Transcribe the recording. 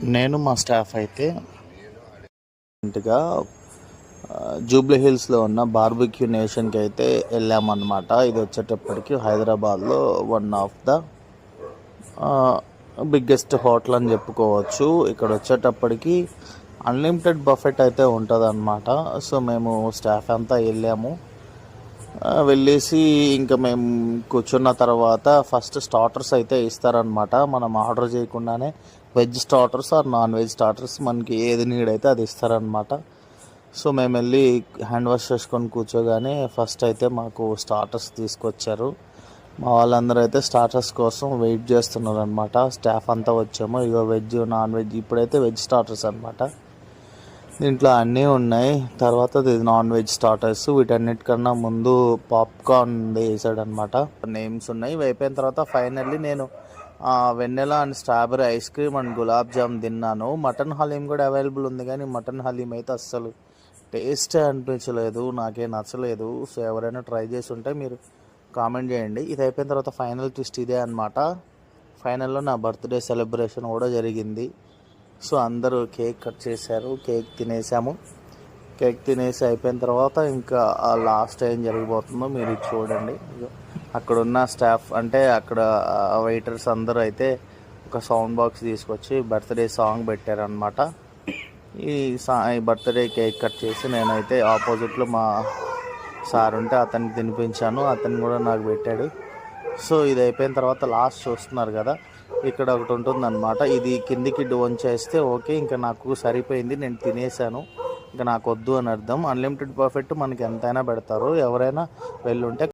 నేను మా స్టాఫ్ అయితే గా జూబ్లీ హిల్స్లో ఉన్న బార్బిక్యూ నేషన్కి అయితే వెళ్ళామన్నమాట. ఇది వచ్చేటప్పటికి హైదరాబాద్లో one of the biggest hotel అని చెప్పుకోవచ్చు. ఇక్కడ వచ్చేటప్పటికి అన్లిమిటెడ్ బఫెట్ అయితే ఉంటుంది అన్నమాట. సో మేము స్టాఫ్ అంతా వెళ్ళాము. వెళ్ళేసి ఇంకా మేము కూర్చున్న తర్వాత ఫస్ట్ స్టార్టర్స్ అయితే ఇస్తారనమాట. మనం ఆర్డర్ చేయకుండానే veg starters or non veg starters మనకి ఏది నీడ్ అయితే అది ఇస్తారనమాట. సో మేము వెళ్ళి హ్యాండ్ వాష్ చేసుకొని కూర్చోగానే ఫస్ట్ అయితే మాకు స్టార్టర్స్ తీసుకొచ్చారు. మా వాళ్ళందరూ అయితే స్టార్టర్స్ కోసం వెయిట్ చేస్తున్నారు అనమాట. స్టాఫ్ అంతా వచ్చాము. ఇక వెజ్ నాన్ వెజ్ ఇప్పుడైతే వెజ్ స్టార్టర్స్ అనమాట. దీంట్లో అన్నీ ఉన్నాయి. తర్వాత ఇది నాన్ వెజ్ స్టార్టర్స్. వీటన్నిటికన్నా ముందు పాప్కార్న్ వేసాడనమాట. నేమ్స్ ఉన్నాయి. ఇవి అయిపోయిన తర్వాత ఫైనల్లీ నేను vanilla and strawberry ice cream and gulab jam తిన్నాను. మటన్ హలీం కూడా అవైలబుల్ ఉంది, కానీ మటన్ హలీం అయితే అస్సలు టేస్టే అనిపించలేదు, నాకేం నచ్చలేదు. సో ఎవరైనా ట్రై చేసి ఉంటే మీరు కామెంట్ చేయండి. ఇది అయిపోయిన తర్వాత ఫైనల్ ట్విస్ట్ ఇదే అనమాట. ఫైనల్లో నా బర్త్డే సెలబ్రేషన్ కూడా జరిగింది. సో అందరూ కేక్ కట్ చేశారు, కేక్ తినేసాము. కేక్ తినేసి అయిపోయిన తర్వాత ఇంకా లాస్ట్ ఏం జరిగిపోతుందో మీరు చూడండి. అక్కడున్న స్టాఫ్ అంటే అక్కడ వెయిటర్స్ అందరూ అయితే ఒక సౌండ్ బాక్స్ తీసుకొచ్చి బర్త్డే సాంగ్ పెట్టారనమాట. ఈ బర్త్డే కేక్ కట్ చేసి నేనైతే ఆపోజిట్లో మా సార్ ఉంటే అతనికి తినిపించాను, అతను కూడా నాకు పెట్టాడు. సో ఇది అయిపోయిన తర్వాత లాస్ట్ చూస్తున్నారు కదా, ఇక్కడ ఒకటి ఉంటుందన్నమాట. ఇది కిందికి డోన్ చేస్తే ఓకే, ఇంకా నాకు సరిపోయింది, నేను తినేసాను, ఇంకా నాకు వద్దు అని అర్థం. అన్లిమిటెడ్ బఫెట్ మనకి ఎంతైనా పెడతారు, ఎవరైనా వెళ్ళుంటే